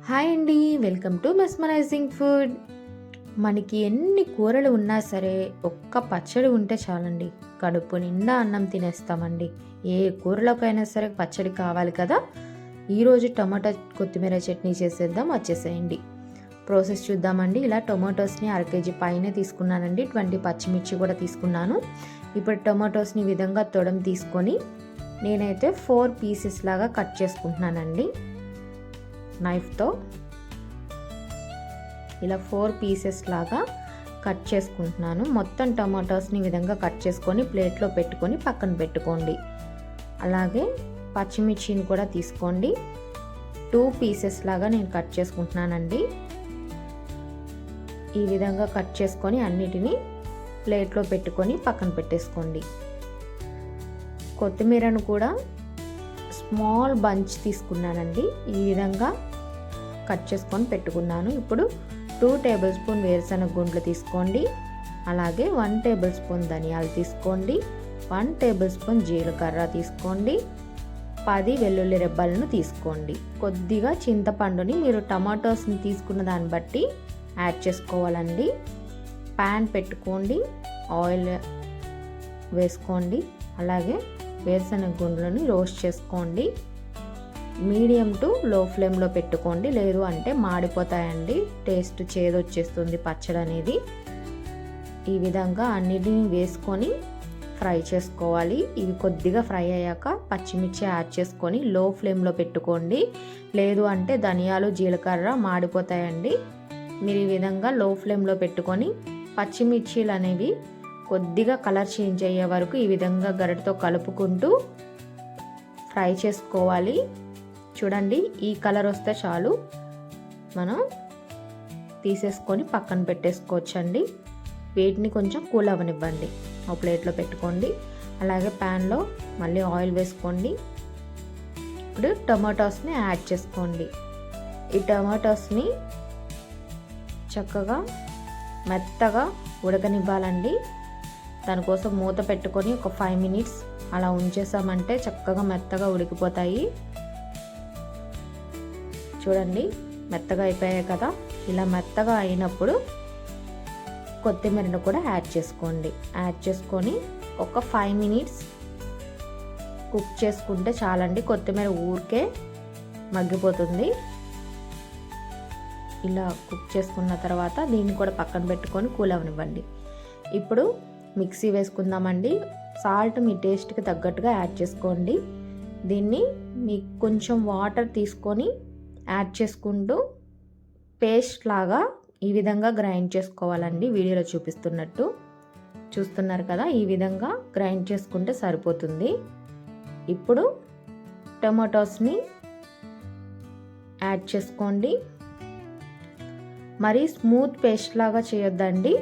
Hi అండి, welcome to mesmerising food. మనకి ఎన్ని కూరలు ఉన్నా సరే ఒక్క పచ్చడి ఉంటే చాలండి, కడుపు నిండా అన్నం తినేస్తామండి. ఏ కూరలోకైనా సరే పచ్చడి కావాలి కదా. ఈరోజు టమాటా కొత్తిమీర చట్నీ చేసేద్దాం, వచ్చేసేయండి. ప్రాసెస్ చూద్దామండి. ఇలా టొమాటోస్ని 1/2 కేజీ పైనే తీసుకున్నానండి. 20 పచ్చిమిర్చి కూడా తీసుకున్నాను. ఇప్పుడు టొమాటోస్ని ఈ విధంగా తొడం తీసుకొని నేనైతే 4 పీసెస్ లాగా కట్ చేసుకుంటున్నానండి. నైఫ్తో ఇలా 4 పీసెస్ లాగా కట్ చేసుకుంటున్నాను. మొత్తం టమాటోస్ని ఈ విధంగా కట్ చేసుకొని ప్లేట్లో పెట్టుకొని పక్కన పెట్టుకోండి. అలాగే పచ్చిమిర్చిని కూడా తీసుకోండి. 2 పీసెస్ లాగా నేను కట్ చేసుకుంటున్నానండి. ఈ విధంగా కట్ చేసుకొని అన్నిటినీ ప్లేట్లో పెట్టుకొని పక్కన పెట్టేసుకోండి. కొత్తిమీరను కూడా స్మాల్ బంచ్ తీసుకున్నానండి. ఈ విధంగా కట్ చేసుకొని పెట్టుకున్నాను. ఇప్పుడు 2 టేబుల్ స్పూన్ వేరుశనగ గుండ్లు తీసుకోండి. అలాగే 1 టేబుల్ స్పూన్ ధనియాలు తీసుకోండి. 1 టేబుల్ స్పూన్ జీలకర్ర తీసుకోండి. 10 వెల్లుల్లి రెబ్బలను తీసుకోండి. కొద్దిగా చింతపండుని మీరు టమాటోస్ని తీసుకున్న దాన్ని బట్టి యాడ్ చేసుకోవాలండి. ప్యాన్ పెట్టుకోండి, ఆయిల్ వేసుకోండి. అలాగే వేరుశనగ గుండ్లని రోస్ట్ చేసుకోండి. మీడియం టు లో ఫ్లేమ్లో పెట్టుకోండి, లేదు అంటే మాడిపోతాయండి, టేస్ట్ చేదొచ్చేస్తుంది పచ్చడి అనేది. ఈ విధంగా అన్నిటిని వేసుకొని ఫ్రై చేసుకోవాలి. ఇవి కొద్దిగా ఫ్రై అయ్యాక పచ్చిమిర్చి యాడ్ చేసుకొని లో ఫ్లేమ్లో పెట్టుకోండి, లేదు అంటే ధనియాలు జీలకర్ర మాడిపోతాయండి. మీరు ఈ విధంగా లో ఫ్లేమ్లో పెట్టుకొని పచ్చిమిర్చీలు అనేవి కొద్దిగా కలర్ చేంజ్ అయ్యే వరకు ఈ విధంగా గరిటతో కలుపుకుంటూ ఫ్రై చేసుకోవాలి. చూడండి, ఈ కలర్ వస్తే చాలు, మనం తీసేసుకొని పక్కన పెట్టేసుకోవచ్చండి. వీటిని కొంచెం కూల్ అవ్వనివ్వండి. ఒక ప్లేట్లో పెట్టుకోండి. అలాగే ప్యాన్లో మళ్ళీ ఆయిల్ వేసుకోండి. ఇప్పుడు టమాటోస్ని యాడ్ చేసుకోండి. ఈ టమాటోస్ని చక్కగా మెత్తగా ఉడకనివ్వాలండి. దానికోసం మూత పెట్టుకొని ఒక 5 మినిట్స్ అలా ఉంచేసామంటే చక్కగా మెత్తగా ఉడికిపోతాయి. చూడండి, మెత్తగా అయిపోయాయి కదా. ఇలా మెత్తగా అయినప్పుడు కొత్తిమీరను కూడా యాడ్ చేసుకోండి. యాడ్ చేసుకొని ఒక 5 మినిట్స్ కుక్ చేసుకుంటే చాలండి. కొత్తిమీర ఊరికే మగ్గిపోతుంది. ఇలా కుక్ చేసుకున్న తర్వాత దీన్ని కూడా పక్కన పెట్టుకొని కూల్ అవనివ్వండి. ఇప్పుడు మిక్సీ వేసుకుందామండి. సాల్ట్ మీ టేస్ట్కి తగ్గట్టుగా యాడ్ చేసుకోండి. దీన్ని మీకు కొంచెం వాటర్ తీసుకొని యాడ్ చేసుకుంటూ పేస్ట్ లాగా ఈ విధంగా గ్రైండ్ చేసుకోవాలండి. వీడియోలో చూపిస్తున్నట్టు చూస్తున్నారు కదా, ఈ విధంగా గ్రైండ్ చేసుకుంటే సరిపోతుంది. ఇప్పుడు టమాటోస్ని యాడ్ చేసుకోండి. మరీ స్మూత్ పేస్ట్ లాగా చేయొద్దండి.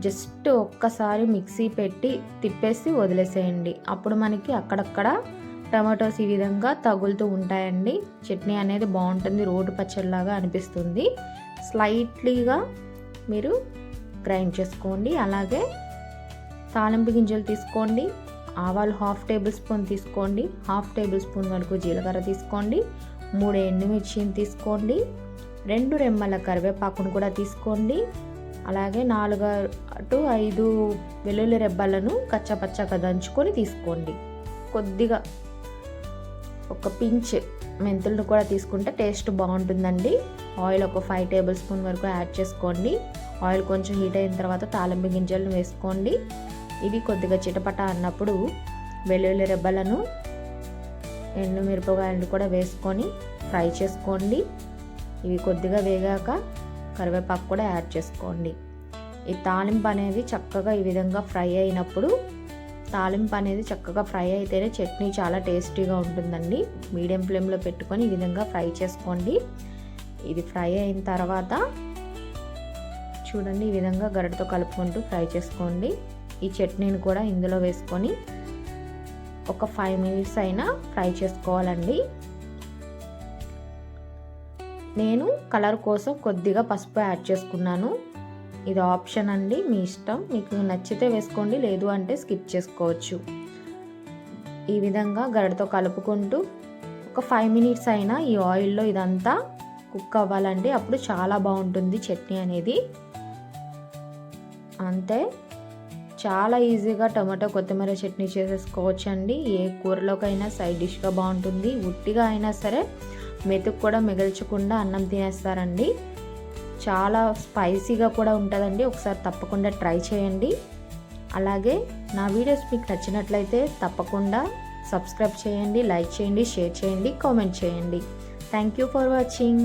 జస్ట్ ఒక్కసారి మిక్సీ పెట్టి తిప్పేసి వదిలేసేయండి. అప్పుడు మనకి అక్కడక్కడ టమాటోస్ ఈ విధంగా తగులుతూ ఉంటాయండి. చట్నీ అనేది బాగుంటుంది, రోడ్డు పచ్చడిలాగా అనిపిస్తుంది. స్లైట్లీగా మీరు గ్రైండ్ చేసుకోండి. అలాగే తాలింపు గింజలు తీసుకోండి. ఆవాలు 1/2 టేబుల్ స్పూన్ తీసుకోండి. 1/2 టేబుల్ స్పూన్ వరకు జీలకర్ర తీసుకోండి. 3 ఎండుమిర్చిని తీసుకోండి. 2 రెమ్మల కరివేపాకును కూడా తీసుకోండి. అలాగే 4 to 5 వెల్లుల్లి రెబ్బలను కచ్చపచ్చగా దంచుకొని తీసుకోండి. కొద్దిగా ఒక పించ్ మెంతులను కూడా తీసుకుంటే టేస్ట్ బాగుంటుందండి. ఆయిల్ ఒక 5 టేబుల్ స్పూన్ వరకు యాడ్ చేసుకోండి. ఆయిల్ కొంచెం హీట్ అయిన తర్వాత తాలింపు గింజలను వేసుకోండి. ఇవి కొద్దిగా చిటపట అన్నప్పుడు వెల్లుల్లి రెబ్బలను ఎండుమిరపకాయలను కూడా వేసుకొని ఫ్రై చేసుకోండి. ఇవి కొద్దిగా వేగాక కరివేపాకు కూడా యాడ్ చేసుకోండి. ఈ తాలింపు అనేది చక్కగా ఈ విధంగా ఫ్రై అయినప్పుడు, తాలింపు అనేది చక్కగా ఫ్రై అయితేనే చట్నీ చాలా టేస్టీగా ఉంటుందండి. మీడియం ఫ్లేమ్లో పెట్టుకొని ఈ విధంగా ఫ్రై చేసుకోండి. ఇది ఫ్రై అయిన తర్వాత చూడండి, ఈ విధంగా గరిటతో కలుపుకుంటూ ఫ్రై చేసుకోండి. ఈ చట్నీని కూడా ఇందులో వేసుకొని ఒక 5 మినిట్స్ అయినా ఫ్రై చేసుకోవాలండి. నేను కలర్ కోసం కొద్దిగా పసుపు యాడ్ చేసుకున్నాను. ఇది ఆప్షన్ అండి, మీ ఇష్టం. మీకు నచ్చితే వేసుకోండి, లేదు అంటే స్కిప్ చేసుకోవచ్చు. ఈ విధంగా గరిటతో కలుపుకుంటూ ఒక 5 మినిట్స్ అయినా ఈ ఆయిల్లో ఇదంతా కుక్ అవ్వాలండి, అప్పుడు చాలా బాగుంటుంది చట్నీ అనేది. అంతే, చాలా ఈజీగా టమాటో కొత్తిమీర చట్నీ చేసేసుకోవచ్చు అండి. ఏ కూరలోకైనా సైడ్ డిష్గా బాగుంటుంది. ఉట్టిగా అయినా సరే మెతుకు కూడా మిగల్చకుండా అన్నం తినేస్తారండి. చాలా స్పైసీగా కూడా ఉంటుందండి. ఒకసారి తప్పకుండా ట్రై చేయండి. అలాగే నా వీడియోస్ మీకు నచ్చినట్లయితే తప్పకుండా సబ్స్క్రైబ్ చేయండి, లైక్ చేయండి, షేర్ చేయండి, కామెంట్ చేయండి. Thank you for watching.